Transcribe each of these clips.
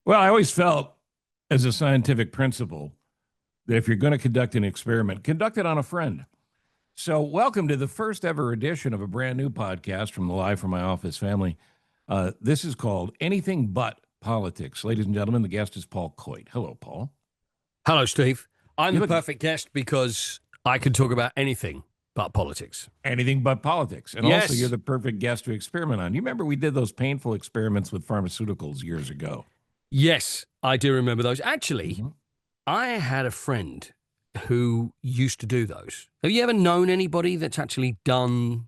Well, I always felt as a scientific principle that if you're going to conduct an experiment, conduct it on a friend. So, welcome to the first ever edition of a brand new podcast from the Live from My Office family. This is called Anything But Politics. Ladies and gentlemen, the guest is Paul Coyte. Hello, Paul. Hello, Steve. I'm You the look perfect guest because I can talk about anything but politics. anything but politics. And also, Yes. you're the perfect guest to experiment on. You remember we did those painful experiments with pharmaceuticals years ago? Yes, I do remember those. Actually, Mhm. I had a friend who used to do those. Have you ever known anybody that's actually done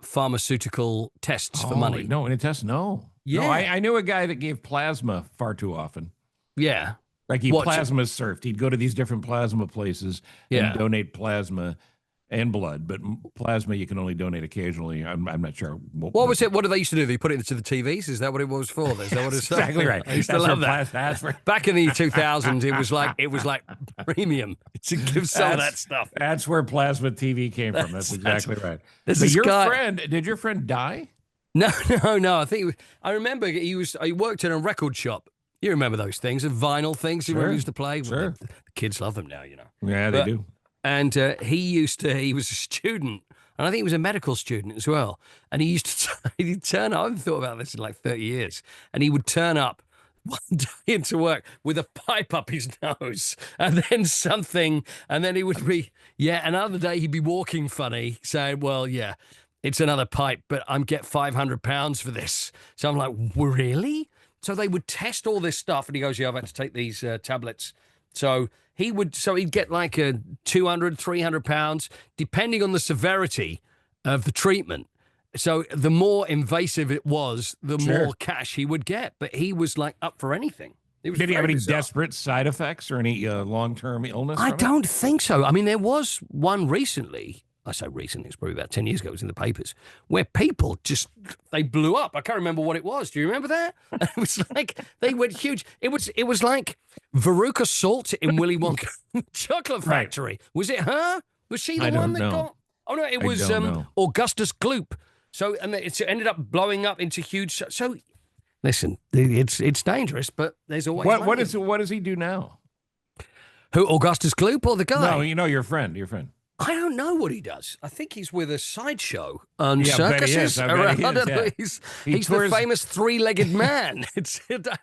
pharmaceutical tests for money? No, in a test, no. No, Yeah. I knew a guy that gave plasma far too often. Yeah. Like he What? plasma surfed. He'd go to these different plasma places and Yeah. donate plasma and blood, but plasma you can only donate occasionally. I'm not sure. What was it? What did they used to do? They put it into the TVs? Is that what it was for? Is that what it's exactly right? I used to That's love where that. that's where Back in the 2000s, it was like premium to give some of that stuff. that's where plasma TV came from. That's exactly right. This But is your guy. friend, did your friend die? No. I remember he worked in a record shop. You remember those things, the vinyl things you Sure, used to play? Well, sure. the kids love them now, you know. Yeah, they But- do. And he was a student, and I think he was a medical student as well. And he used to he'd turn up, I haven't thought about this in like 30 years, and he would turn up one day into work with a pipe up his nose and then something, and then he would be, another day he'd be walking funny, saying, well, yeah, it's another pipe, but I'm get £500 for this. So I'm like, really? So they would test all this stuff, and he goes, yeah, I've had to take these tablets. So he'd get like a 200, 300 pounds, depending on the severity of the treatment. So the more invasive it was, the Sure. more cash he would get. But he was like up for anything. It was Did he have very any bizarre. desperate side effects or any long-term illness? I from it? don't think so. I mean, there was one recently. I say recently, it's probably about 10 years ago, it was in the papers, where people they blew up. I can't remember what it was. Do you remember that? It was like, they went huge. It was like Veruca Salt in Willy Wonka Chocolate Right. Factory. Was it her? Was she the I one don't that know. got? Oh, no, it I was don't know. Augustus Gloop. So, and it ended up blowing up into huge. So, listen, it's dangerous, but there's always What money. what does he do now? Who, Augustus Gloop or the guy? No, your friend. I don't know what he does. I think he's with a sideshow on Yeah, I bet he circuses. is. I bet he around. is, yeah. He's He the tours- famous three-legged man.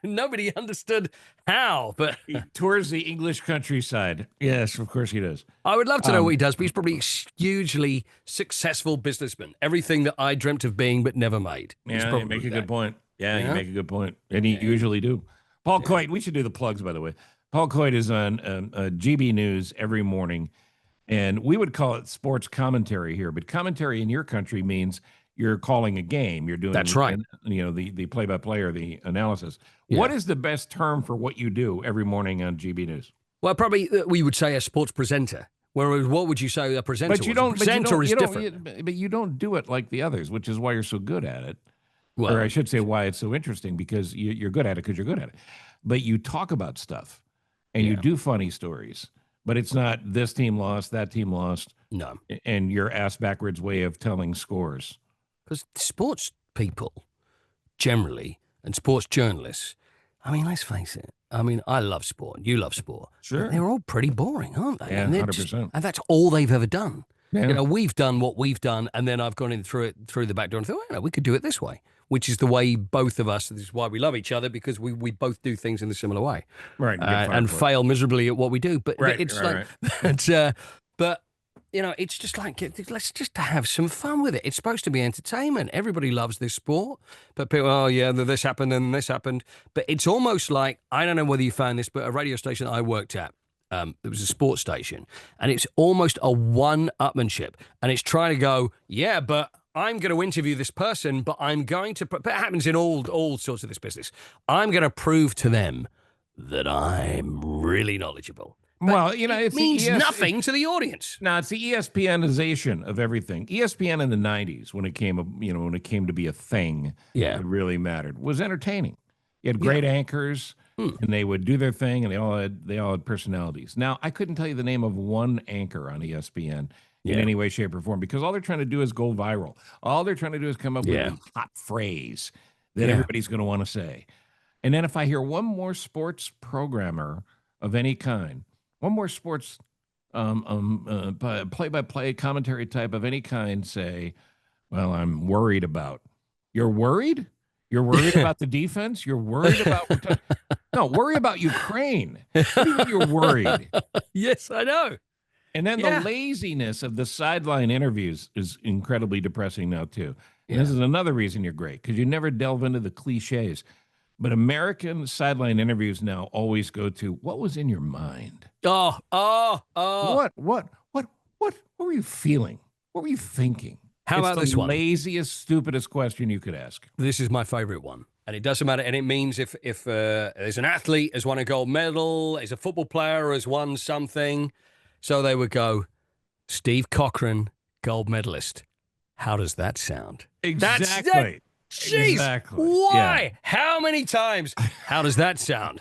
Nobody understood how, but He tours the English countryside. Yes, of course he does. I would love to know what he does. But he's probably a hugely successful businessman. Everything that I dreamt of being but never made. He's Yeah, you probably make a that. good point. Yeah, you Yeah. make a good point. And you usually do. Paul Coyte, we should do the plugs, by the way. Paul Coyte is on GB News every morning, and we would call it sports commentary here, but commentary in your country means you're calling a game. You're doing That's right. The play-by-play or the analysis. Yeah. What is the best term for what you do every morning on GB News? Well, probably we would say a sports presenter. Whereas, what would you say a presenter But you was? don't. A presenter is different. But you don't do it like the others, which is why you're so good at it. Well, Or I should say why it's so interesting, because you're good at it because you're good at it. But you talk about stuff and you Yeah. do funny stories, but it's not this team lost, that team lost, no. and your ass backwards way of telling scores. Because sports people generally and sports journalists, I mean, let's face it. I mean, I love sport. You love sport. Sure. But they're all pretty boring, aren't they? Yeah, and they're 100%. and that's all they've ever done. Yeah. You know, we've done what we've done, and then I've gone in through the back door and thought, well, we could do it this way, which is the way both of us, this is why we love each other, because we both do things in a similar way. Right. Get fired And for it. fail miserably at what we do. But Right, it's right, like, but you know, it's just like, let's just have some fun with it. It's supposed to be entertainment. Everybody loves this sport, but people, oh yeah, this happened and this happened. But it's almost like, I don't know whether you found this, but a radio station that I worked at, it was a sports station, and it's almost a one-upmanship, and it's trying to go, yeah, but I'm going to interview this person, but I'm going to, but it happens in all sorts of this business. I'm going to prove to them that I'm really knowledgeable. Well, you know, It it's means the nothing to the audience. No, it's the ESPNization of everything. ESPN in the '90s, when it came to be a thing, Yeah. that really mattered, was entertaining. You had great anchors, and they would do their thing, and they all had personalities. Now, I couldn't tell you the name of one anchor on ESPN in any way, shape, or form, because all they're trying to do is go viral. All they're trying to do is come up with a hot phrase that everybody's going to want to say. And then if I hear one more sports programmer of any kind, one more sports play-by-play commentary type of any kind say, well, I'm worried about. You're worried? You're worried about the defense? You're worried about no, worry about Ukraine. What do you mean you're worried? Yes, I know. And then Yeah. the laziness of the sideline interviews is incredibly depressing now too. And Yeah. this is another reason you're great, because you never delve into the cliches. But American sideline interviews now always go to, what was in your mind? Oh. What were you feeling? What were you thinking? How It's about the this one? laziest, stupidest question you could ask. This is my favorite one. And it doesn't matter. And it means if there's an athlete has won a gold medal, there's a football player has won something. So they would go, Steve Cochran, gold medalist. How does that sound? Exactly. Jeez, Exactly. why? Yeah. How many times? How does that sound?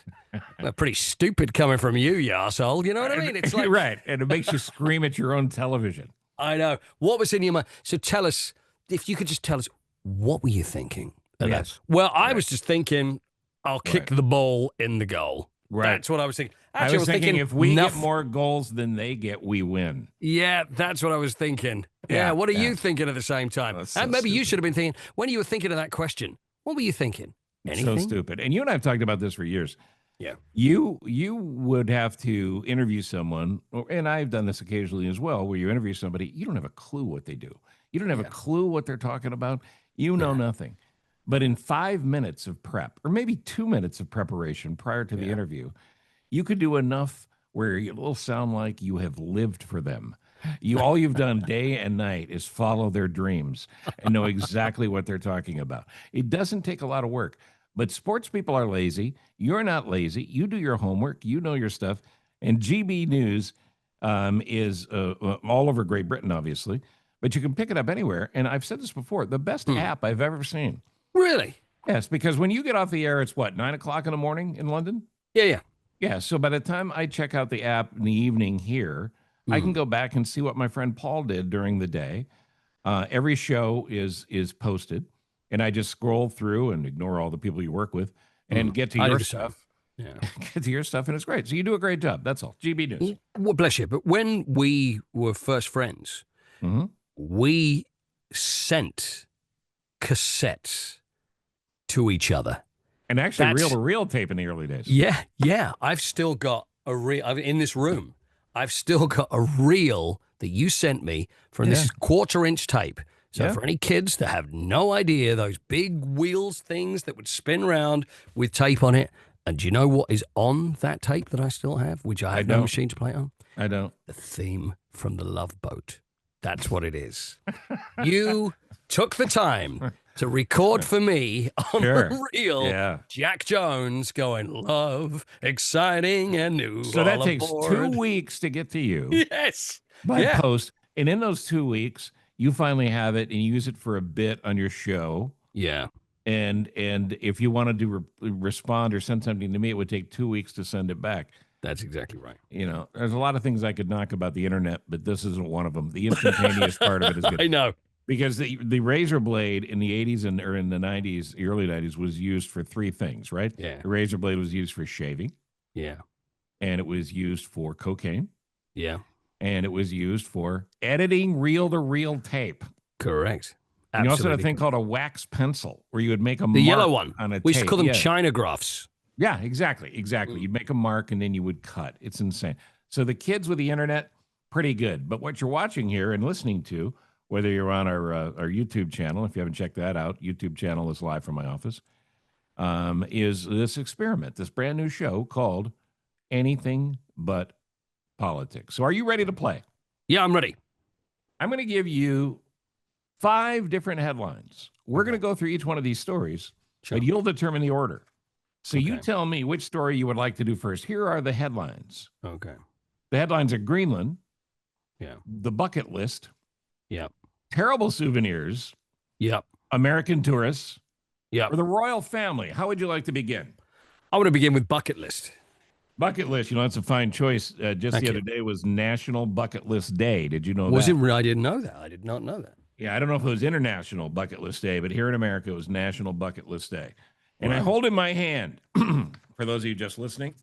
Well, pretty stupid coming from you, you arsehole. You know what I mean? It's like, right. And it makes you scream at your own television. I know. What was in your mind? So tell us, if you could just tell us, what were you thinking? Yes. Well, I was just thinking, I'll kick Right. the ball in the goal. Right. That's what I was thinking. I Actually, was thinking if we enough- get more goals than they get, we win. Yeah, that's what I was thinking. Yeah, what are you thinking at the same time? That's so And maybe you stupid. should have been thinking, when you were thinking of that question, what were you thinking? Anything? So stupid. And you and I have talked about this for years. Yeah. You would have to interview someone, and I've done this occasionally as well, where you interview somebody, you don't have a clue what they do. You don't have a clue what they're talking about. You know nothing. But in 5 minutes of prep, or maybe 2 minutes of preparation prior to the interview, you could do enough where it'll sound like you have lived for them. All you've done day and night is follow their dreams and know exactly what they're talking about. It doesn't take a lot of work, but sports people are lazy. You're not lazy. You do your homework. You know your stuff. And GB News is all over Great Britain, obviously, but you can pick it up anywhere. And I've said this before, the best app I've ever seen. Really? Yes, because when you get off the air, it's what, 9 o'clock in the morning in London? Yeah. Yeah, so by the time I check out the app in the evening here, I can go back and see what my friend Paul did during the day. Every show is posted, and I just scroll through and ignore all the people you work with and get to I your do the same. stuff. Yeah. Get to your stuff, and it's great. So you do a great job. That's all. GB News. Well, bless you. But when we were first friends, Mhm. we sent cassettes to each other. And actually, That's- reel-to-reel tape in the early days. Yeah. I've still got a reel in this room. I've still got a reel that you sent me from this 1/4-inch tape. So Yeah. for any kids that have no idea, those big wheels things that would spin around with tape on it. And do you know what is on that tape that I still have, which I have no don't. machine to play on? I don't. The theme from The Love Boat. That's what it is. You took the time to record for me on the reel. Yeah. Jack Jones going, love, exciting and new. So that all takes aboard." 2 weeks to get to you Yes. by Yeah. post. And in those 2 weeks, you finally have it and use it for a bit on your show. Yeah. And if you wanted to respond or send something to me, it would take 2 weeks to send it back. That's exactly right. You know, there's a lot of things I could knock about the internet, but this isn't one of them. The instantaneous part of it is good. I know. Because the razor blade in the 80s or in the 90s, the early 90s, was used for 3 things, right? Yeah. The razor blade was used for shaving, Yeah. and it was used for cocaine, Yeah. and it was used for editing reel-to-reel tape. Correct. And you also had a Absolutely thing correct. called a wax pencil, where you would make a The mark yellow one. on a We used to tape. call them Yeah. Chinagraphs. Yeah, exactly. You'd make a mark, and then you would cut. It's insane. So the kids with the internet, pretty good. But what you're watching here and listening to, whether you're on our YouTube channel, if you haven't checked that out, YouTube channel is live from my office, is this experiment, this brand new show called Anything But Politics. So are you ready to play? Yeah, I'm ready. I'm going to give you 5 different headlines. We're going to go through each one of these stories, Sure. but you'll determine the order. So you Okay. tell me which story you would like to do first. Here are the headlines. Okay. The headlines are Greenland, Yeah. the bucket list, Yep. terrible souvenirs, Yep. American tourists, Yep. or the royal family. How would you like to begin? I want to begin with bucket list. Bucket list, that's a fine choice. Just Thank the you. other day was National Bucket List Day. Did you know Was that? it? I didn't know that. I did not know that. Yeah, I don't know if it was International Bucket List Day, but here in America it was National Bucket List Day. And I Wow. hold in my hand, for those of you just listening,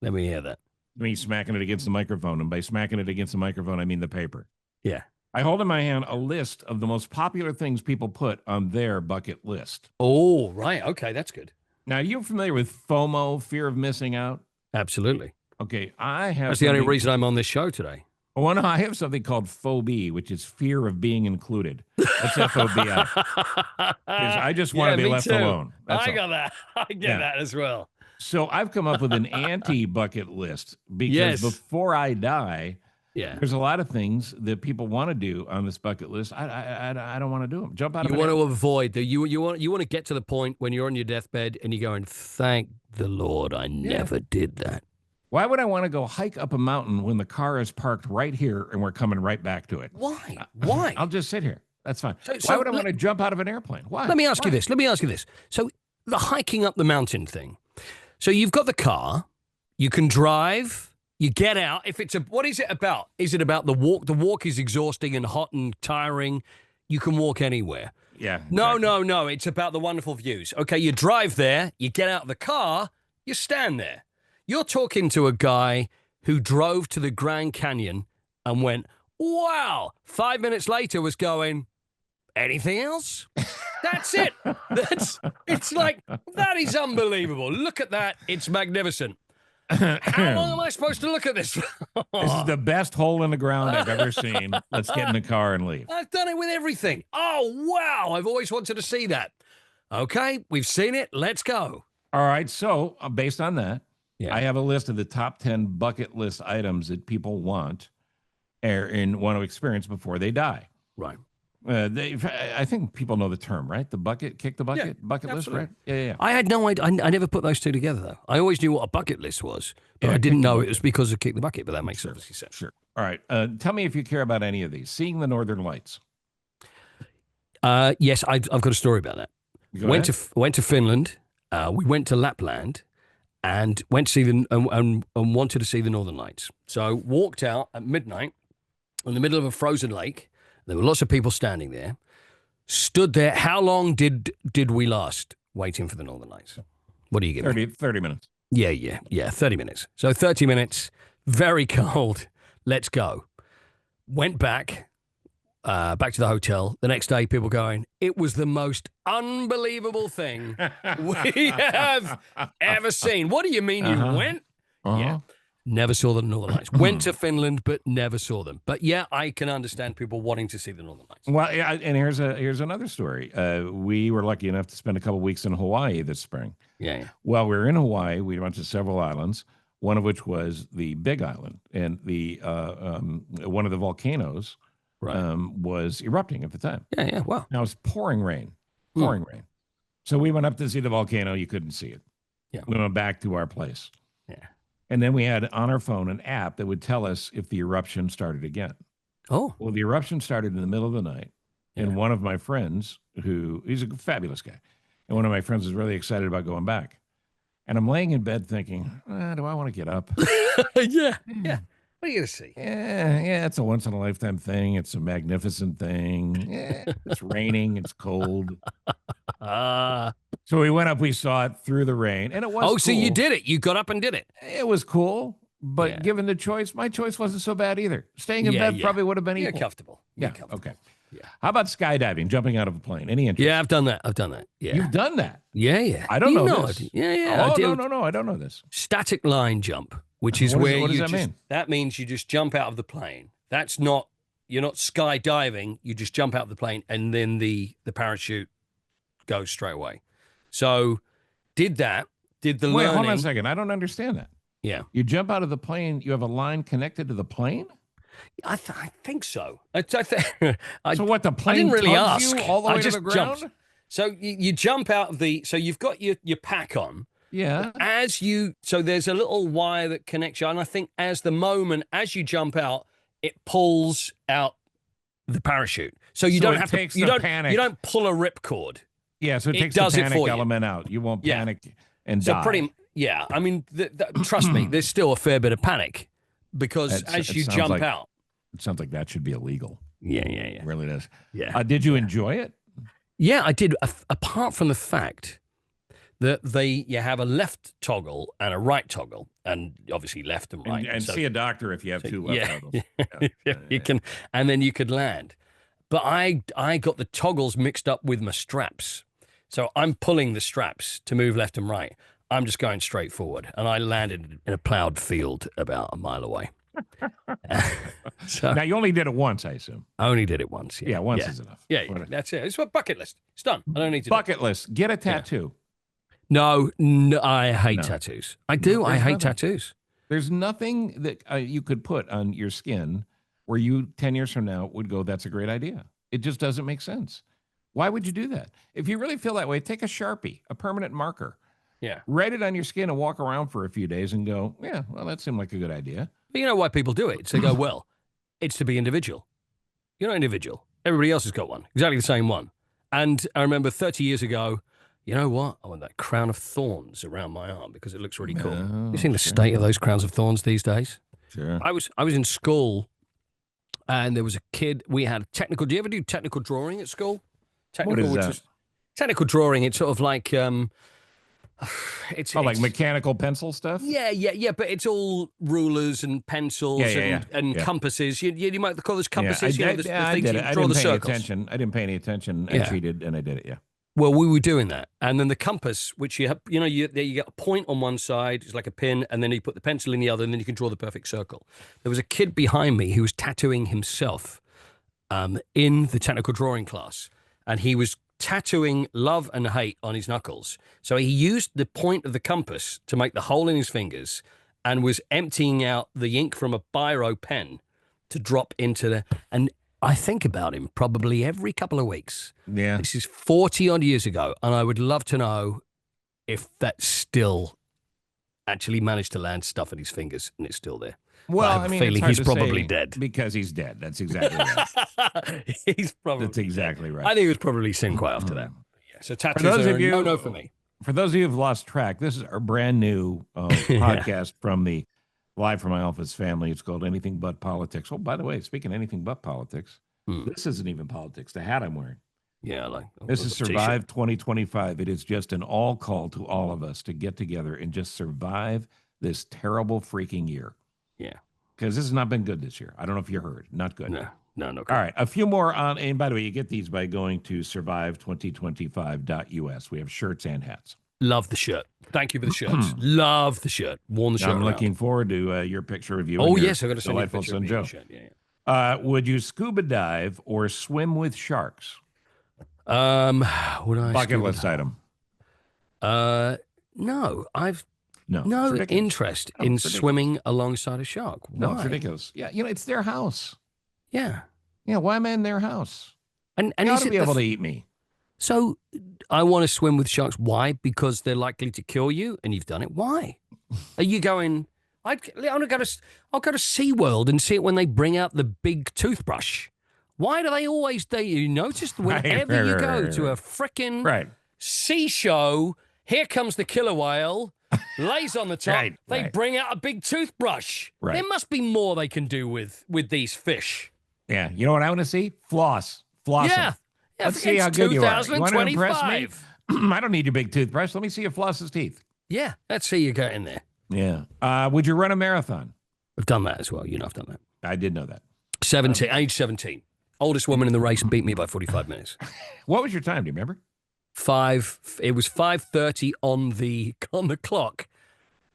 Let me hear that. me smacking it against the microphone. And by smacking it against the microphone, I mean the paper. Yeah. I hold in my hand a list of the most popular things people put on their bucket list. Oh, right. Okay, that's good. Now, are you familiar with FOMO, fear of missing out? Absolutely. Okay, I have That's the only something- reason I'm on this show today. Well, no, I have something called phobia, which is fear of being included. That's FOBI. I just want to be me left too. alone. That's I all. got that. I get Yeah. that as well. So I've come up with an anti-bucket list because Yes. before I die, Yeah. there's a lot of things that people want to do on this bucket list. I don't want to do them. Jump out You of want an to avoid the you want to get to the point when you're on your deathbed and you're going, thank the Lord I never did that. Why would I want to go hike up a mountain when the car is parked right here and we're coming right back to it? Why? Why? I'll just sit here. That's fine. So- Why so would I let- want to jump out of an airplane? Why? Let me ask you Why? this. Let me ask you this. So the hiking up the mountain thing. So you've got the car, you can drive, you get out. If it's what is it about? Is it about the walk? The walk is exhausting and hot and tiring. You can walk anywhere. Yeah. No, exactly. no. It's about the wonderful views. Okay, you drive there, you get out of the car, you stand there. You're talking to a guy who drove to the Grand Canyon and went, wow. 5 minutes later was going, anything else? That's it. It's like, that is unbelievable. Look at that. It's magnificent. How long am I supposed to look at this? This is the best hole in the ground I've ever seen. Let's get in the car and leave. I've done it with everything. Oh, wow. I've always wanted to see that. Okay, we've seen it. Let's go. All right. So, based on that, Yeah. I have a list of the top 10 bucket list items that people want and want to experience before they die. Right. I think people know the term, right? The bucket, kick the bucket, bucket list, absolutely. right? Yeah. I had no idea. I never put those two together, though. I always knew what a bucket list was, but Yeah, I didn't kick the know it bucket. was because of kick the bucket, but that makes obviously sense. Sure. All right. Tell me if you care about any of these. Seeing the Northern Lights. Yes, I've got a story about that. Go Went ahead. to Finland. We went to Lapland and went to see and wanted to see the Northern Lights. So walked out at midnight in the middle of a frozen lake. There were lots of people standing there. Stood there. How long did we last waiting for the Northern Lights? What do you give me? 30 minutes. Yeah. 30 minutes. So 30 minutes. Very cold. Let's go. Went back to the hotel. The next day, people going, it was the most unbelievable thing we have ever seen. What do you mean you went? Yeah. Never saw the Northern Lights. Went to Finland, but never saw them. But yeah, I can understand people wanting to see the Northern Lights. Well, yeah, and here's another story. We were lucky enough to spend a couple weeks in Hawaii this spring. Yeah. While we were in Hawaii, we went to several islands, one of which was the Big Island, and the one of the volcanoes Right. was erupting at the time. Yeah. Wow. Now it was pouring rain. So we went up to see the volcano. You couldn't see it. Yeah. We went back to our place. Yeah. And then we had on our phone an app that would tell us if the eruption started again. Oh. Well, the eruption started in the middle of the night. And Yeah. one of my friends, he's a fabulous guy, and one of my friends was really excited about going back. And I'm laying in bed thinking, do I want to get up? Yeah. What are you going to see? Yeah, it's a once in a lifetime thing. It's a magnificent thing. Yeah, it's raining. It's cold. So we went up, we saw it through the rain, and it was So you cool. did it. You got up and did it. It was cool, but Yeah. given the choice, my choice wasn't so bad either. Staying in Yeah, bed yeah. probably would have been You're equal. comfortable. Yeah, You're comfortable. okay. Yeah. How about skydiving, jumping out of a plane? Any interest? Yeah, I've done that. Yeah. You've done that? Yeah. I don't You know it. this. Yeah. Oh, I did. no, I don't know this. Static line jump, which is What where does you that just, mean? that means you just jump out of the plane. That's not, you're not skydiving. You just jump out of the plane and then the parachute goes straight away. So did that, did the Wait, learning. hold on a second. I don't understand that. Yeah. You jump out of the plane, you have a line connected to the plane? I think so. I So what, the plane didn't really tugs ask. you all the I way to just the ground? jumped. So you jump out of so you've got your pack on. Yeah. So there's a little wire that connects you. And I think as you jump out, it pulls out the parachute. So you So don't it have to, takes you the don't, panic. you don't pull a ripcord. Yeah, so it It takes does the it panic for you. element out. You won't Yeah. panic and So die. yeah. I mean, trust me, there's still a fair bit of panic because It as you sounds jump like- out. It sounds like that should be illegal. Yeah. It really does. Yeah. Did you enjoy it? Yeah, I did. Apart from the fact that you have a left toggle and a right toggle, and obviously left and right. And so, see a doctor if you have two left toggles. You can, and then you could land. But I got the toggles mixed up with my straps. So I'm pulling the straps to move left and right. I'm just going straight forward. And I landed in a plowed field about a mile away. So now, you only did it once, I assume. I only did it once. Yeah, once is enough. Yeah, that's it. It's a bucket list. It's done. I don't need to bucket list. Get a tattoo. No, I hate tattoos. I do. I hate tattoos. There's nothing that you could put on your skin where you 10 years from now would go, that's a great idea. It just doesn't make sense. Why would you do that? If you really feel that way, take a Sharpie, a permanent marker. Yeah. Write it on your skin and walk around for a few days and go, yeah, well, that seemed like a good idea. But you know why people do it? It's they go, well, it's to be individual. You're not individual. Everybody else has got one, exactly the same one. And I remember 30 years ago, you know what? I want that crown of thorns around my arm because it looks really cool. You've seen the state of those crowns of thorns these days? Sure. I was in school, and there was a kid. We had technical. Do you ever do technical drawing at school? Technical, what is that? Technical drawing. It's sort of like it's like mechanical pencil stuff. Yeah. But it's all rulers and pencils and compasses. You might call those compasses. I did it. I didn't pay any attention. I didn't pay any attention. I cheated and I did it. Yeah. Well, we were doing that, and then the compass, which you have, you get a point on one side, it's like a pin, and then you put the pencil in the other, and then you can draw the perfect circle. There was a kid behind me who was tattooing himself in the technical drawing class, and he was tattooing love and hate on his knuckles. So he used the point of the compass to make the hole in his fingers, and was emptying out the ink from a biro pen to drop into the and. I think about him probably every couple of weeks. Yeah. This is 40 odd years ago. And I would love to know if that still actually managed to land stuff in his fingers and it's still there. Well, I have a feeling he's probably dead. Because he's dead. That's exactly right. He's probably That's exactly right. I think he was probably seen quite after that. Yeah. So tattoos for those are of you, no for me. For those of you who've lost track, this is our brand new podcast from the Live from My Office family. It's called Anything But Politics. Oh, by the way, speaking of anything but politics, this isn't even politics. The hat I'm wearing. Yeah, this is Survive 2025. It is just an all call to all of us to get together and just survive this terrible freaking year. Yeah. Because this has not been good this year. I don't know if you heard. Not good. No. Good. All right. A few more on, and by the way, you get these by going to survive2025.us. We have shirts and hats. Love the shirt. Thank you for the shirts. Love the shirt. Worn the shirt. I'm looking forwould to your picture of you. Oh, yes. I've got to send you a picture of your shirt. Yeah. Would you scuba dive or swim with sharks? Would I? Bucket list item. No. I've no interest in swimming alongside a shark. Why? No, it's ridiculous. Yeah, it's their house. Yeah. Yeah, why am I in their house? And they ought to be able to eat me. So I want to swim with sharks. Why? Because they're likely to kill you, and you've done it. Why? Are you going? I'll go to SeaWorld and see it when they bring out the big toothbrush. Why do they always? You notice whenever you go to a frickin' sea show, here comes the killer whale, lays on the top. They bring out a big toothbrush. There must be more they can do with these fish. Yeah, you know what I want to see? Floss. Yeah. Let's see how good you are. You want to impress me? I don't need your big toothbrush. Let me see you floss his teeth. Yeah, let's see you get in there. Yeah. Would you run a marathon? I've done that as well. I've done that. I did know that. Age 17. Oldest woman in the race beat me by 45 minutes. What was your time? Do you remember? It was 5:30 on the clock.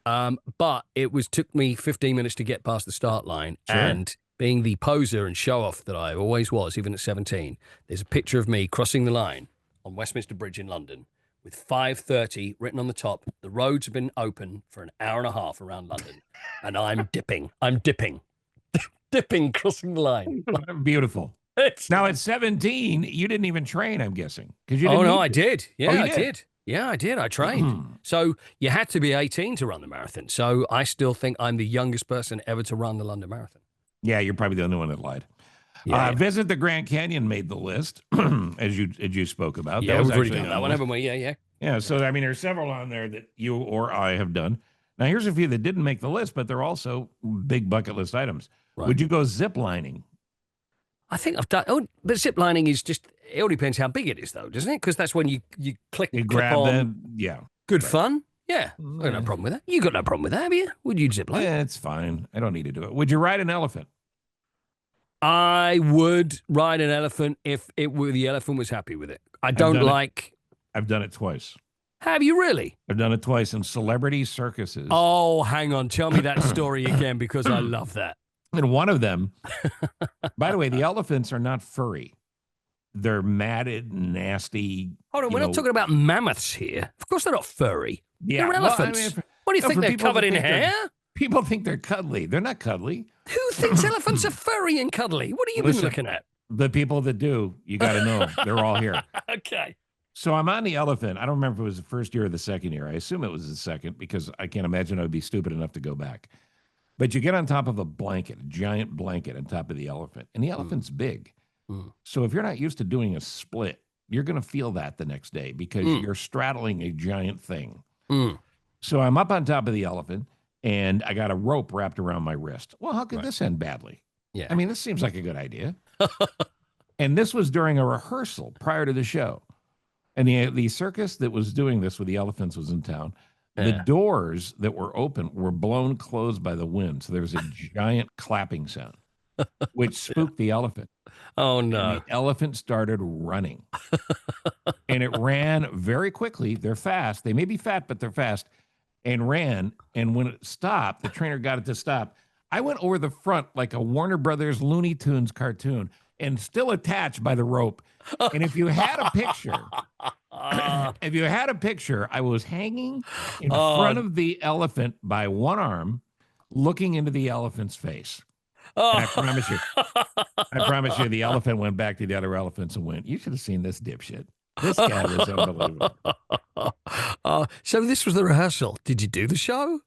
But took me 15 minutes to get past the start line. Sure. And being the poser and show-off that I always was, even at 17, there's a picture of me crossing the line on Westminster Bridge in London with 5:30 written on the top. The roads have been open for an hour and a half around London, and I'm dipping, crossing the line. Beautiful. Now at 17, you didn't even train, I'm guessing. You did. I did. Yeah, I did. Yeah, I did. I trained. So you had to be 18 to run the marathon. So I still think I'm the youngest person ever to run the London Marathon. Yeah, you're probably the only one that lied. Visit the Grand Canyon made the list, as you spoke about. Yeah, we've already done that one, haven't we? Yeah. Yeah, so, there's several on there that you or I have done. Now, here's a few that didn't make the list, but they're also big bucket list items. Right. Would you go zip lining? I think I've done. Oh, but zip lining is just. It all depends how big it is, though, doesn't it? Because that's when you click. You grab on, them. Yeah. Good fun. Yeah. I got no problem with that. You got no problem with that, have you? Would you zip line? Yeah, it's fine. I don't need to do it. Would you ride an elephant? I would ride an elephant if the elephant was happy with it. I don't like. I've done it twice. Have you really? I've done it twice in celebrity circuses. Oh, hang on. Tell me that story again because I love that. And one of them, by the way, the elephants are not furry. They're matted, nasty. Hold on, we're not talking about mammoths here. Of course they're not furry. Yeah, they're elephants. Well, I mean, what do you think, they're covered in hair? People think they're cuddly. They're not cuddly. Who thinks elephants are furry and cuddly? What are you been looking at? The people that do, you got to know. They're all here. Okay. So I'm on the elephant. I don't remember if it was the first year or the second year. I assume it was the second because I can't imagine I would be stupid enough to go back. But you get on top of a blanket, a giant blanket on top of the elephant. And the elephant's big. So if you're not used to doing a split, you're going to feel that the next day because you're straddling a giant thing. So I'm up on top of the elephant and I got a rope wrapped around my wrist. Well, how could this end badly? Yeah. I mean, this seems like a good idea. And this was during a rehearsal prior to the show. And the circus that was doing this with the elephants was in town. The doors that were open were blown closed by the wind. So there was a giant clapping sound, which spooked the elephant. Oh, no. And the elephant started running. And it ran very quickly. They're fast. They may be fat, but they're fast. And ran. And when it stopped, the trainer got it to stop. I went over the front like a Warner Brothers Looney Tunes cartoon and still attached by the rope. And if you had a picture, I was hanging in front of the elephant by one arm, looking into the elephant's face. And I promise you, the elephant went back to the other elephants and went, "You should have seen this dipshit. This guy was unbelievable." So this was the rehearsal. Did you do the show?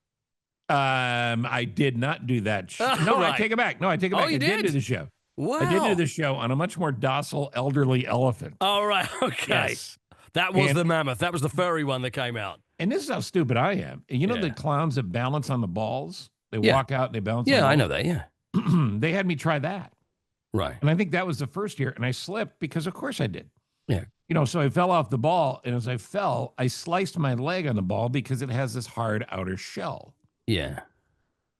I did not do that. No, right. I take it back. No, I take it back. You I did do the show. Wow. I did do the show on a much more docile, elderly elephant. All right. Okay. Yes. That was the mammoth. That was the furry one that came out. And this is how stupid I am. You know the clowns that balance on the balls? They walk out and they balance on the balls? Yeah, I know that, yeah. They had me try that. Right. And I think that was the first year. And I slipped because, of course, I did. Yeah. You know, so I fell off the ball. And as I fell, I sliced my leg on the ball because it has this hard outer shell. Yeah.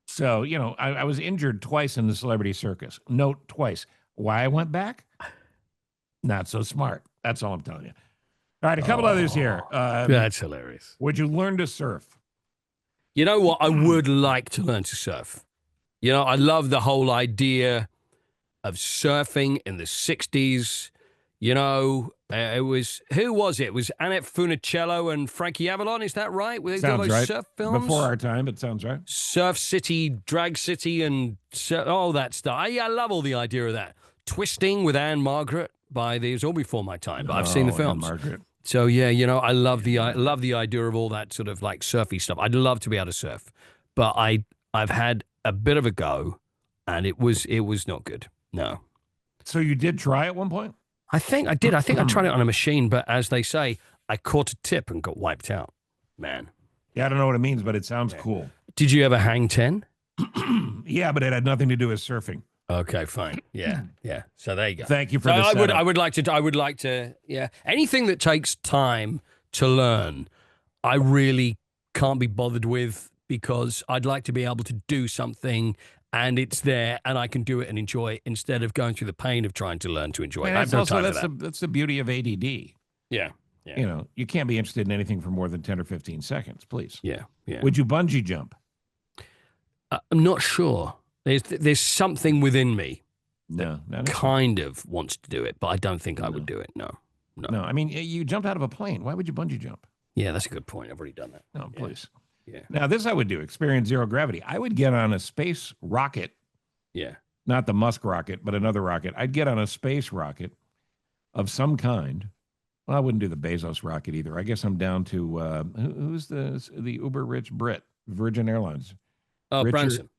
So, you know, I was injured twice in the celebrity circus. Note twice. Why I went back? Not so smart. That's all I'm telling you. All right, a couple others here. That's hilarious. Would you learn to surf? You know what? I would like to learn to surf. You know, I love the whole idea of surfing in the 60s. You know, it was, who was it? It was Annette Funicello and Frankie Avalon. Is that right? Were they doing those surf films? Before our time, it sounds right. Surf City, Drag City, and all that stuff. I love all the idea of that. Twisting with Anne Margaret it was all before my time, but I've seen the films. Anne Margaret. So yeah, you know, I love the idea of all that sort of like surfy stuff. I'd love to be able to surf, but I've had a bit of a go, and it was not good. No. So you did try at one point? I think I did. I think I tried it on a machine, but as they say, I caught a tip and got wiped out. Man. Yeah, I don't know what it means, but it sounds cool. Did you ever hang 10? Yeah, but it had nothing to do with surfing. Okay, fine. Yeah, yeah. So there you go. Thank you for the setup. I would like to, yeah. Anything that takes time to learn, I really can't be bothered with because I'd like to be able to do something and it's there and I can do it and enjoy it instead of going through the pain of trying to learn to enjoy it. And that's the beauty of ADD. Yeah. Yeah. You know, you can't be interested in anything for more than 10 or 15 seconds, please. Yeah. Yeah. Would you bungee jump? I'm not sure. There's something within me that kind of wants to do it, but I don't think I would do it. No. I mean, you jumped out of a plane. Why would you bungee jump? Yeah, that's a good point. I've already done that. No, please. Yeah. Now, this I would do, experience zero gravity. I would get on a space rocket. Yeah. Not the Musk rocket, but another rocket. I'd get on a space rocket of some kind. Well, I wouldn't do the Bezos rocket either. I guess I'm down to, who's the uber rich Brit, Virgin Airlines? Oh, Branson.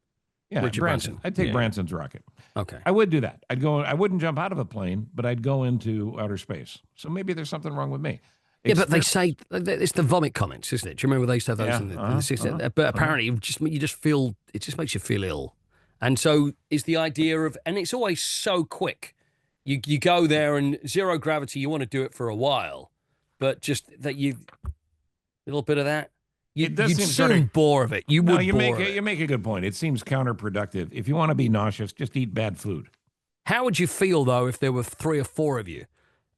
Yeah, Richard Branson. I'd take Branson's rocket. Okay. I would do that. I wouldn't jump out of a plane, but I'd go into outer space. So maybe there's something wrong with me. Yeah, but they say it's the vomit comments, isn't it? Do you remember they used to have those in the 60s? But apparently, you just feel it just makes you feel ill, and so is the idea of, and it's always so quick. You go there and zero gravity. You want to do it for a while, but just that little bit of that. It does You'd seem soon sort of- bore of it. You No, would bore of it. you make a good point. It seems counterproductive. If you want to be nauseous, just eat bad food. How would you feel, though, if there were 3 or 4 of you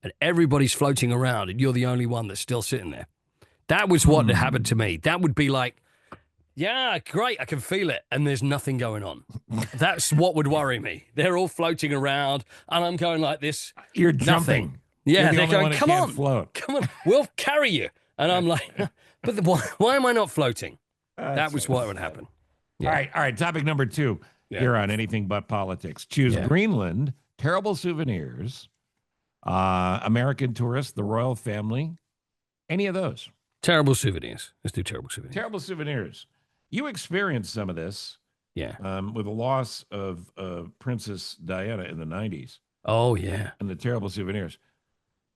and everybody's floating around and you're the only one that's still sitting there? That was what happened to me. That would be like, yeah, great, I can feel it, and there's nothing going on. That's what would worry me. They're all floating around, and I'm going like this. You're Nothing. jumping. Yeah, You're the they're only going, one that come can't on, float. come on, we'll carry you. And I'm like, but why am I not floating? That was what would happen. Yeah. All right. Topic number 2 here on Anything But Politics. Choose Greenland, terrible souvenirs, American tourists, the royal family, any of those. Terrible souvenirs. Let's do terrible souvenirs. Terrible souvenirs. You experienced some of this. Yeah. With the loss of Princess Diana in the 90s. Oh, yeah. And the terrible souvenirs.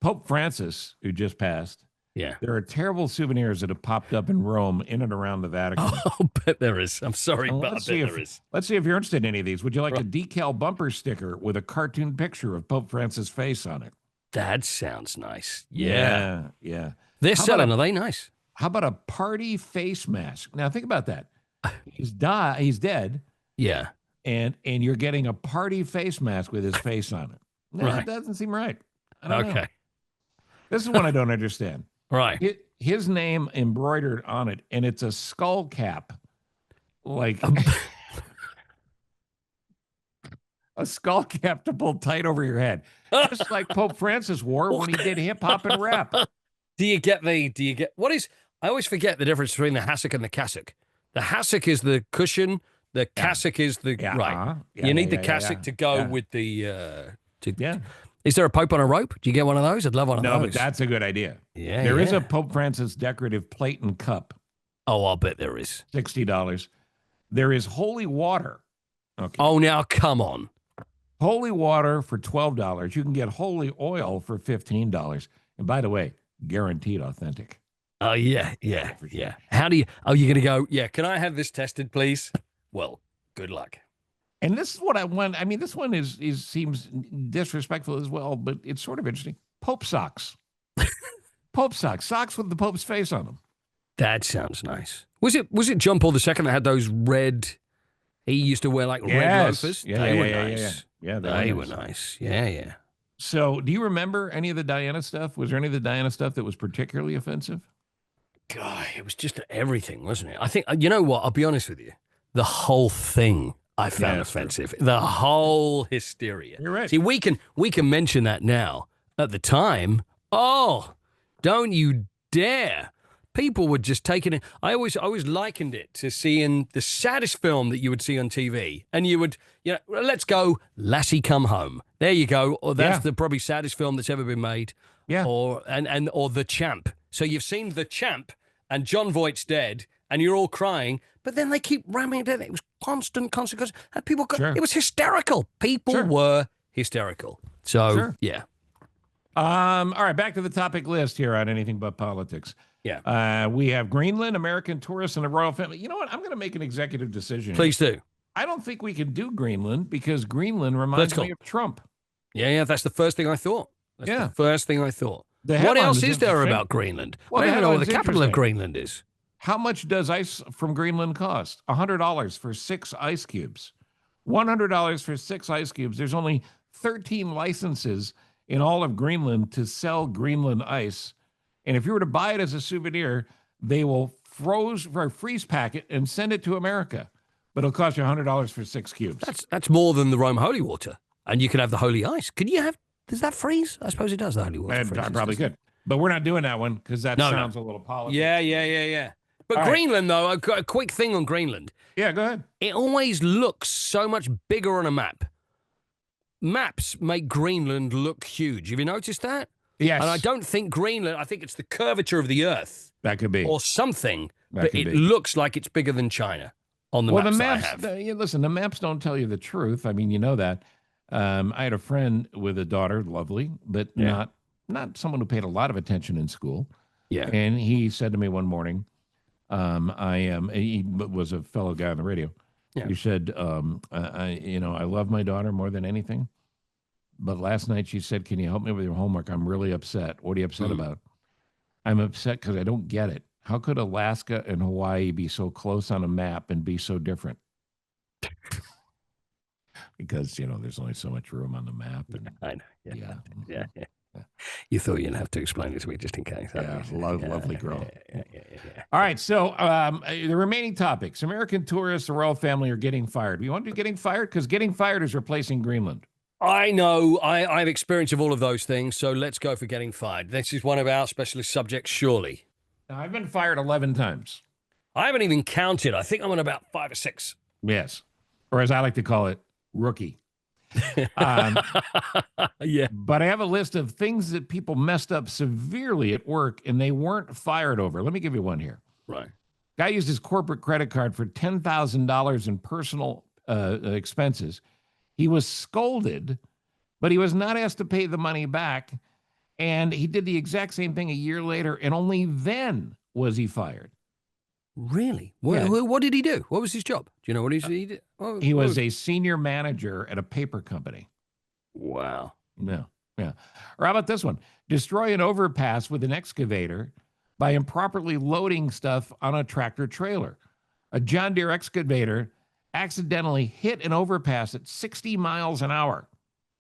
Pope Francis, who just passed. Yeah. There are terrible souvenirs that have popped up in Rome, in and around the Vatican. Oh, bet there is. I'm sorry, but I bet there is. Let's see if you're interested in any of these. Would you like a decal bumper sticker with a cartoon picture of Pope Francis' face on it? That sounds nice. Yeah. They're selling. Are they nice? How about a party face mask? Now think about that. He's dead. Yeah. And you're getting a party face mask with his face on it. No, Right. That doesn't seem right. I don't know. Okay. This is one I don't understand. Right. His name embroidered on it, and it's a skull cap. Like a skull cap to pull tight over your head. Just like Pope Francis wore when he did hip hop and rap. I always forget the difference between the hassock and the cassock. The hassock is the cushion, the cassock is the, right. You need the cassock to go with the, Is there a Pope on a rope? Do you get one of those? I'd love one of those. No, but that's a good idea. Yeah. There is a Pope Francis decorative plate and cup. Oh, I'll bet there is. $60. There is holy water. Okay. Oh, now come on. Holy water for $12. You can get holy oil for $15. And by the way, guaranteed authentic. Oh, yeah. How do you, you're going to go, can I have this tested, please? Well, good luck. And this is what I want. I mean, this one seems disrespectful as well, but it's sort of interesting. Pope socks. Pope socks with the Pope's face on them. That sounds nice. Was it John Paul II that had those red? He used to wear like red loafers. They were nice. Yeah, they were nice. Yeah. So, do you remember any of the Diana stuff? Was there any of the Diana stuff that was particularly offensive? God, it was just everything, wasn't it? I think, you know what? I'll be honest with you. The whole thing I found offensive. True. The whole hysteria. You're right. See, we can mention that now. At the time, don't you dare. People were just taking it. I always likened it to seeing the saddest film that you would see on TV. And you would, let's go, Lassie Come Home. There you go. Or that's the probably saddest film that's ever been made. Yeah. Or The Champ. So you've seen The Champ and John Voight's dead and you're all crying, but then they keep ramming it in. It was constant consequence. And people it was hysterical. People were hysterical. So yeah. All right, back to the topic list here on Anything But Politics. Yeah. We have Greenland, American tourists, and the royal family. You know what? I'm going to make an executive decision. Please do. I don't think we can do Greenland because Greenland reminds me of Trump. Yeah. That's the first thing I thought. That's the first thing I thought. What else is there about Greenland? Well, I don't even know what the capital of Greenland is. How much does ice from Greenland cost? $100 for 6 ice cubes. $100 for 6 ice cubes. There's only 13 licenses in all of Greenland to sell Greenland ice. And if you were to buy it as a souvenir, they will freeze pack it and send it to America. But it'll cost you $100 for 6 cubes. That's more than the Rome holy water. And you could have the holy ice. Does that freeze? I suppose it does, the holy water. I probably could. But we're not doing that one because that sounds a little politics. Yeah. But all Greenland, though, a quick thing on Greenland. Yeah, go ahead. It always looks so much bigger on a map. Maps make Greenland look huge. Have you noticed that? Yes. And I don't think Greenland, I think it's the curvature of the Earth. That could be. Or something. But it looks like it's bigger than China on the maps that I have. Listen, the maps don't tell you the truth. I mean, you know that. I had a friend with a daughter, lovely, but not someone who paid a lot of attention in school. Yeah. And he said to me one morning, he was a fellow guy on the radio. Yeah. He said, I love my daughter more than anything. But last night she said, "Can you help me with your homework? I'm really upset." "What are you upset about?" "I'm upset because I don't get it." How could Alaska and Hawaii be so close on a map and be so different? Because, there's only so much room on the map. And I know. Yeah. yeah. Yeah. Yeah. Yeah. You thought you'd have to explain it to me just in case. Yeah, lovely girl. Yeah. All right, so the remaining topics. American tourists, the royal family are getting fired. You want to do getting fired? Because getting fired is replacing Greenland. I know. I have experience of all of those things, so let's go for getting fired. This is one of our specialist subjects, surely. Now, I've been fired 11 times. I haven't even counted. I think I'm on about 5 or 6. Yes. Or as I like to call it, rookie. Um, Yeah. But I have a list of things that people messed up severely at work and they weren't fired over. Let me give you one here. Right. Guy used his corporate credit card for $10,000 in personal expenses. He was scolded, but he was not asked to pay the money back. And he did the exact same thing a year later, and only then was he fired. Really? Yeah. What did he do? What was his job? Do you know what he did? He was a senior manager at a paper company. Wow. No, yeah. Or how about this one? Destroy an overpass with an excavator by improperly loading stuff on a tractor trailer. A John Deere excavator accidentally hit an overpass at 60 miles an hour.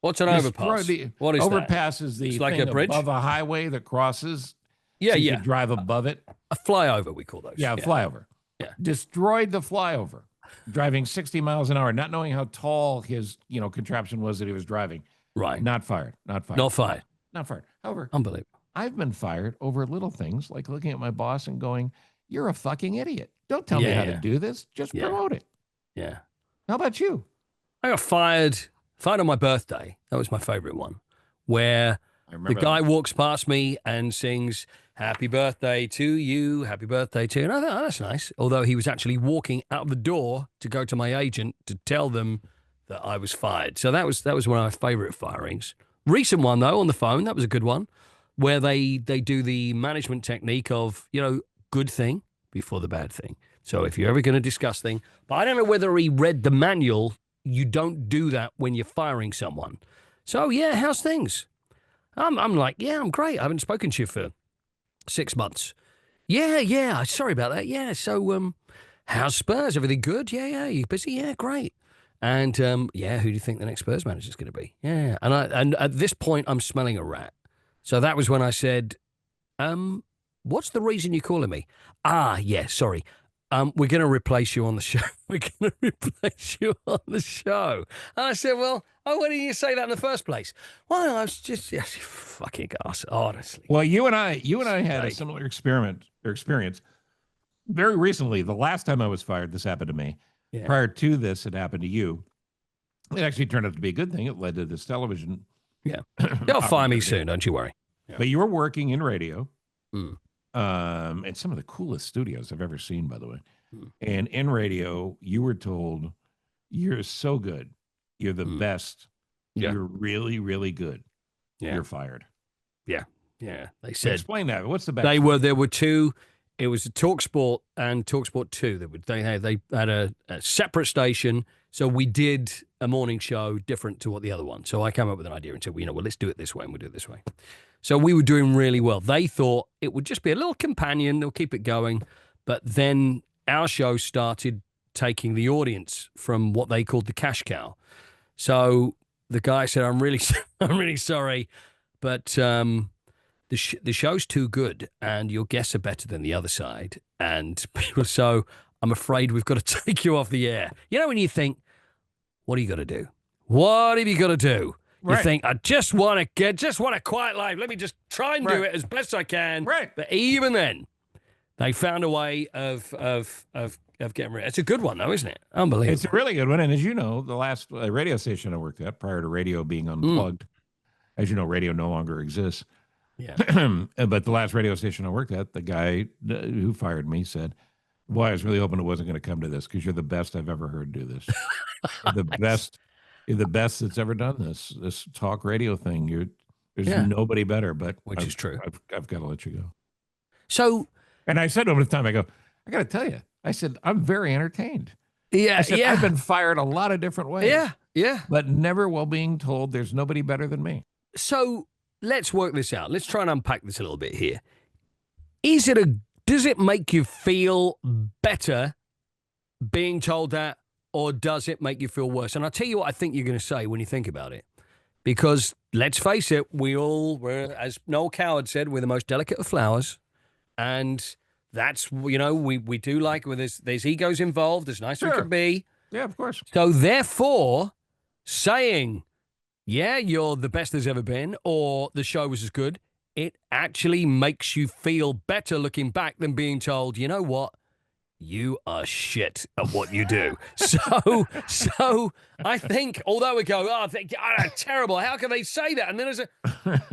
What's an overpass? What is overpass that? is the It's like thing a bridge? above a highway that crosses. Yeah, so you yeah. could drive above it. A flyover, we call those. Yeah, a flyover. Yeah. Destroyed the flyover, driving 60 miles an hour, not knowing how tall his, contraption was that he was driving. Right. Not fired. Not fired. Not fired. Not fired. However, Unbelievable. I've been fired over little things like looking at my boss and going, "You're a fucking idiot. Don't tell me how to do this. Just promote it." Yeah. How about you? I got fired on my birthday. That was my favorite one, where the guy walks past me and sings, "Happy birthday to you, happy birthday to you." And I thought, oh, that's nice. Although he was actually walking out the door to go to my agent to tell them that I was fired. So that was one of my favorite firings. Recent one, though, on the phone, that was a good one, where they do the management technique of, good thing before the bad thing. So if you're ever going to discuss thing, but I don't know whether he read the manual. You don't do that when you're firing someone. So, yeah, how's things? I'm like, yeah, I'm great. I haven't spoken to you for 6 months. Yeah. Sorry about that. Yeah. So, how's Spurs? Everything good? Yeah. You busy? Yeah, great. And yeah, who do you think the next Spurs manager is going to be? Yeah. And at this point, I'm smelling a rat. So that was when I said, what's the reason you're calling me? Yeah, sorry. We're going to replace you on the show. We're going to replace you on the show. And I said, well, why didn't you say that in the first place? Well, I was just fucking ass, honestly. Well, you and I had a similar experience very recently. The last time I was fired, this happened to me. Yeah. Prior to this, it happened to you. It actually turned out to be a good thing. It led to this television. Yeah. They'll fire me soon. Don't you worry. Yeah. But you were working in radio. And some of the coolest studios I've ever seen, by the way. And in radio, you were told, "You're so good. You're the best. Yeah. You're really, really good. Yeah. You're fired." Yeah. Yeah. They said, explain that. What's the best? There were two. It was Talk Sport and Talk Sport 2. They had a separate station. So we did a morning show different to what the other one. So I came up with an idea and said, well, let's do it this way, and we'll do it this way. So we were doing really well. They thought it would just be a little companion. They'll keep it going. But then our show started taking the audience from what they called the cash cow. So the guy said, I'm really sorry, but the show's too good and your guests are better than the other side. And people, so I'm afraid we've got to take you off the air. When you think, what do you got to do? What have you got to do? You think, I just want a quiet life. Let me just try and do it as best I can. Right. But even then, they found a way of getting rid. It's a good one, though, isn't it? Unbelievable. It's a really good one. And as you know, the last radio station I worked at, prior to radio being unplugged, as you know, radio no longer exists. Yeah. But the last radio station I worked at, the guy who fired me said, "Boy, I was really hoping it wasn't going to come to this because you're the best I've ever heard do this. You're the best that's ever done this talk radio thing. There's nobody better." But which is true. I've got to let you go. So, and I said to him at the time, I go, "I got to tell you," I said, "I'm very entertained." Yeah, I said, I've been fired a lot of different ways. Yeah. But never while being told there's nobody better than me. So let's work this out. Let's try and unpack this a little bit here. Does it make you feel better being told that, or does it make you feel worse? And I'll tell you what I think you're going to say when you think about it. Because let's face it, we're, as Noel Coward said, we're the most delicate of flowers. And that's, we do like, where there's egos involved, as nice as it Sure. could be. Yeah, of course. So therefore, saying, yeah, you're the best there's ever been, or the show was as good, it actually makes you feel better looking back than being told, you know what? You are shit at what you do. So I think, although we go, terrible. How can they say that? And then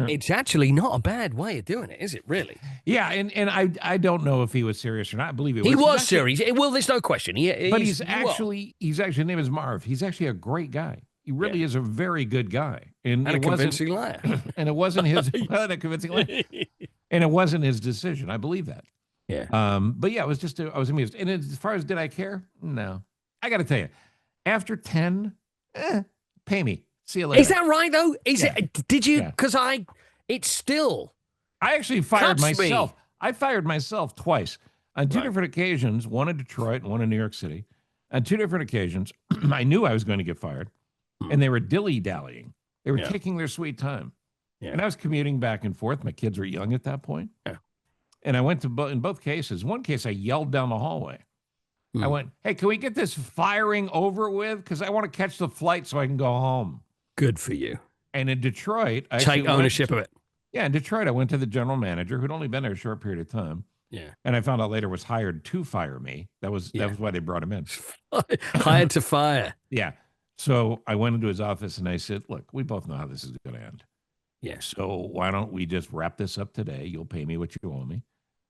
it's actually not a bad way of doing it, is it? Really? Yeah, and I don't know if he was serious or not. I believe he was actually, serious. Well, there's no question. But he's actually his name is Marv. He's actually a great guy. He really is a very good guy, and a convincing liar. And it wasn't his a convincing liar, and it wasn't his decision. I believe that. Yeah. But yeah, it was just I was amused. And as far as did I care? No. I got to tell you, after 10, pay me. See you later. Is that right though? Is it? Did you? Because it's still. I actually fired myself. I fired myself twice on two different occasions. One in Detroit, and one in New York City. On two different occasions, I knew I was going to get fired, and they were dilly-dallying. They were taking their sweet time. Yeah. And I was commuting back and forth. My kids were young at that point. Yeah. And I went to in both cases. One case, I yelled down the hallway. I went, hey, can we get this firing over with? Because I want to catch the flight so I can go home. Good for you. And in Detroit, I take ownership of it. Yeah, in Detroit, I went to the general manager who'd only been there a short period of time. Yeah. And I found out later was hired to fire me. That was why they brought him in. Hired to fire. Yeah. So I went into his office and I said, look, we both know how this is going to end. Yeah. So why don't we just wrap this up today? You'll pay me what you owe me,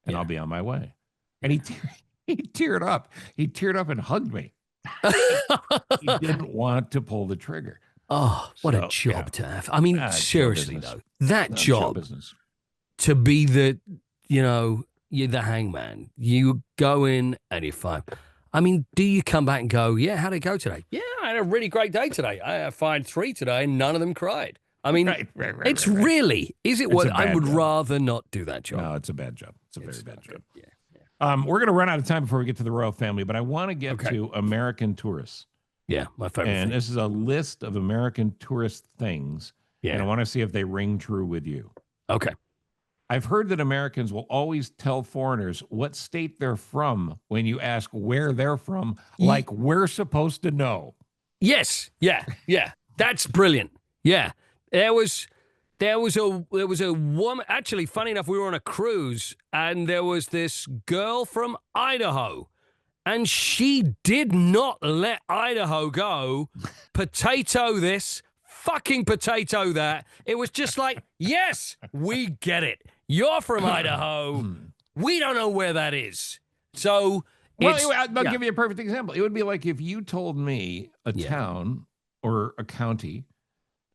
and I'll be on my way. And he teared up. He teared up and hugged me. He didn't want to pull the trigger. Oh, what a job to have. I mean, seriously, though, that job to be the, you're the hangman. You go in and you're fine. I mean, do you come back and go, yeah, how'd it go today? Yeah, I had a really great day today. I fired 3 today and none of them cried. I mean, it's really, is it what I would rather not do that job? No, it's a bad job. It's a very bad job. Yeah. We're going to run out of time before we get to the royal family, but I want to get to American tourists. Yeah, my favorite And thing. this is a list of American tourist things. Yeah. And I want to see if they ring true with you. Okay. I've heard that Americans will always tell foreigners what state they're from when you ask where they're from, like we're supposed to know. Yes. Yeah. Yeah. That's brilliant. Yeah. There was a woman. Actually, funny enough, we were on a cruise and there was this girl from Idaho. And she did not let Idaho go. Potato this, fucking potato that. It was just like, yes, we get it. You're from Idaho. We don't know where that is. So, I'll give you a perfect example. It would be like if you told me a town or a county.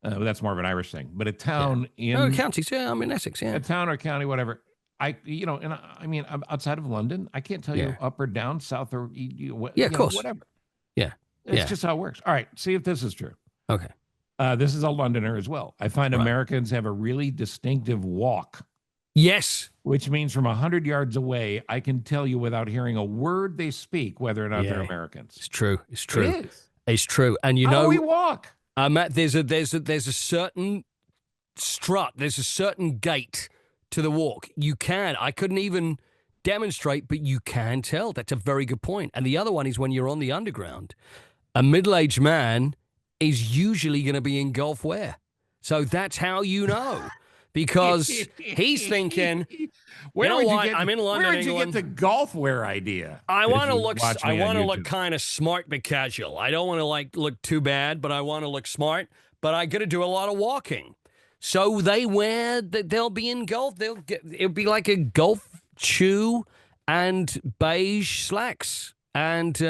That's more of an Irish thing, but a town in counties. Yeah, I'm in Essex. Yeah, a town or county, whatever. And I mean, outside of London, I can't tell you up or down, south or of course, whatever. Yeah, it's just how it works. All right, see if this is true. Okay, this is a Londoner as well. I find Americans have a really distinctive walk. Yes, which means from 100 yards away, I can tell you without hearing a word they speak whether or not they're Americans. It's true. It's true. It is. It's true. And how do we walk? Matt, there's a certain strut. There's a certain gait to the walk. I couldn't even demonstrate, but you can tell. That's a very good point. And the other one is when you're on the underground, a middle-aged man is usually going to be in golf wear. So that's how you know. Because he's thinking, I'm in London, where did you get the golf wear idea? I want to look kind of smart but casual. I don't want to look too bad, but I want to look smart. But I got to do a lot of walking. So they'll be in golf. It'll be like a golf shoe and beige slacks and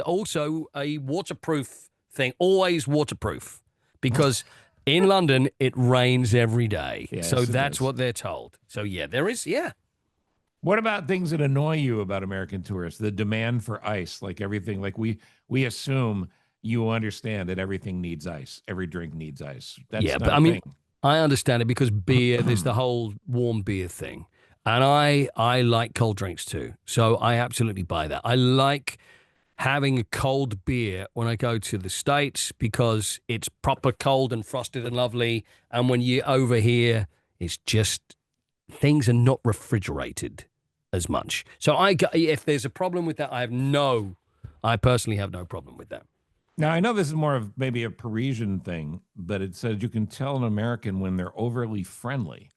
also a waterproof thing, always waterproof, because in London it rains every day. Yes, so that's what they're told. So there is. What about things that annoy you about American tourists? The demand for ice, like everything, like we assume you understand that everything needs ice. Every drink needs ice. That's not but a I mean, thing. I understand it because beer, there's the whole warm beer thing. And I like cold drinks too. So I absolutely buy that. I like having a cold beer when I go to the States because it's proper cold and frosted and lovely. And when you're over here, it's just things are not refrigerated as much. So if there's a problem with that, I personally have no problem with that. Now, I know this is more of maybe a Parisian thing, but it says you can tell an American when they're overly friendly.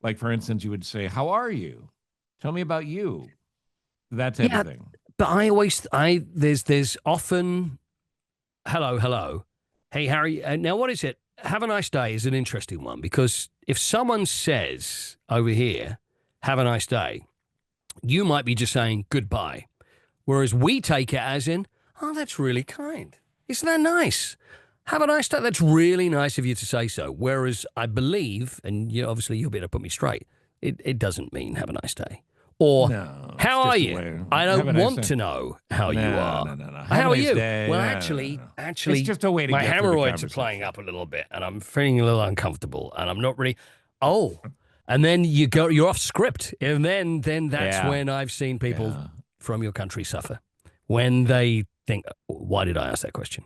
Like, for instance, you would say, "How are you? Tell me about you." That type Yeah, of thing. but there's often hello, hello. Hey, how are you? Now, what is it? Have a nice day is an interesting one because if someone says over here, have a nice day, you might be just saying goodbye. Whereas we take it as in, oh, that's really kind. Isn't that nice? Have a nice day. That's really nice of you to say so. Whereas I believe, and obviously you'll be able to put me straight, it doesn't mean have a nice day. Or No, it's how are just a you? way. I Have don't a nice want day. to know how you No, are. no, no, no. Have How a are nice you? day. Well, No, no, actually, no, no. actually, It's just a way to my get through the hemorrhoids are playing conversation. up a little bit, and I'm feeling a little uncomfortable, and I'm not really. Oh, and then you're off script, and then that's Yeah, when I've seen people yeah. from your country suffer when they think, why did I ask that question?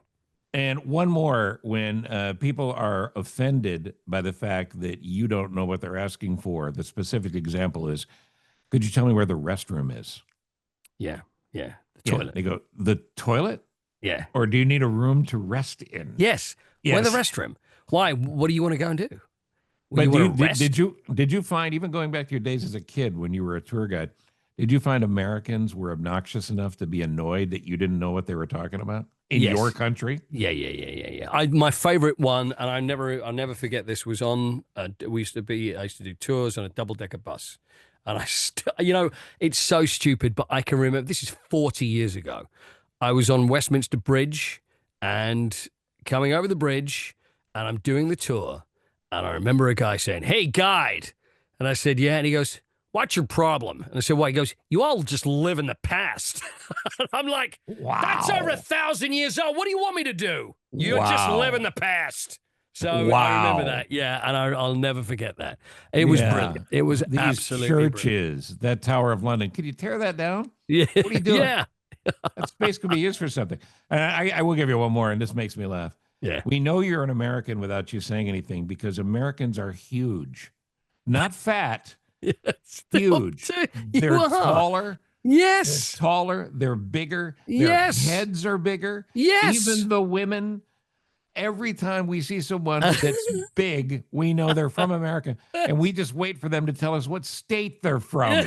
And one more, when people are offended by the fact that you don't know what they're asking for, the specific example is, could you tell me where the restroom is? Yeah, yeah, the Yeah. toilet. They go, the toilet? Yeah, Or do you need a room to rest in? yes. Where the Yes. restroom? Why? What do you want to go and do? Well, But you want to did rest? you find, even going back to your days as a kid when you were a tour guide, did you find Americans were obnoxious enough to be annoyed that you didn't know what they were talking about in your Yes. country? Yeah, yeah, yeah, yeah, yeah. My favorite one, and I'll never forget this, was on. I used to do tours on a double decker bus, and it's so stupid, but I can remember. This is 40 years ago. I was on Westminster Bridge, and coming over the bridge, and I'm doing the tour, and I remember a guy saying, "Hey, guide," and I said, "Yeah," and he goes, "What's your problem?" And I said, "Why?" He goes, "You all just live in the past." I'm like, that's over Wow. 1,000 years old. What do you want me to do? You just live in Wow. the past. So I remember Wow. that. Yeah. And I'll never forget that. It was Yeah. brilliant. It was These absolutely brilliant. churches, that Tower of London. Can you tear that down? Yeah. What are you doing? Yeah. That space could be used for something. And I will give you one more, and this makes me laugh. Yeah. We know you're an American without you saying anything because Americans are huge, not fat, Yes. huge. You They're are. taller. They're Yes. taller. They're bigger. Their Yes. heads are bigger. Yes. Even the women. Every time we see someone that's big, we know they're from America, and we just wait for them to tell us what state they're from.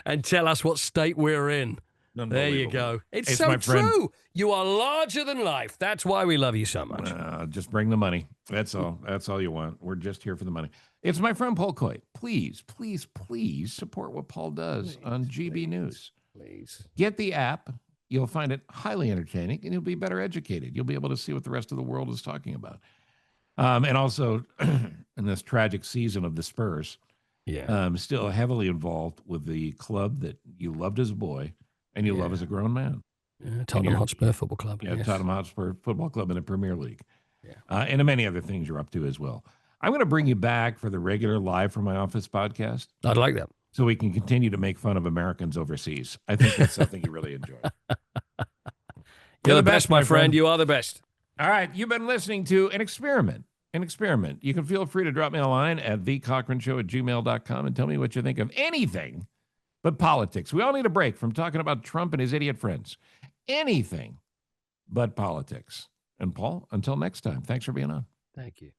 And tell us what state we're in. There you Unbelievable. go. It's It's so my friend. true. You are larger than life. That's why we love you so much. Just bring the money. That's all. That's all you want. We're just here for the money. It's my friend Paul Coyte. Please, please, please support what Paul does on GB News. Please. Get the app. You'll find it highly entertaining, and you'll be better educated. You'll be able to see what the rest of the world is talking about. And also, in this tragic season of the Spurs, Yeah. still heavily involved with the club that you loved as a boy and you love as a grown man. Tottenham you're- Hotspur Football Club. Yeah, Yes. Tottenham Hotspur Football Club in the Premier League. Yeah. And many other things you're up to as well. I'm going to bring you back for the regular Live from My Office podcast I'd like that. so we can continue to make fun of Americans overseas. I think that's something you really enjoy. You're the best, my friend. You are the best. All right, you've been listening to An Experiment. An Experiment. You can feel free to drop me a line at thecochranshow@gmail.com and tell me what you think of anything but politics. We all need a break from talking about Trump and his idiot friends. Anything but politics. And Paul, until next time, thanks for being on. Thank you.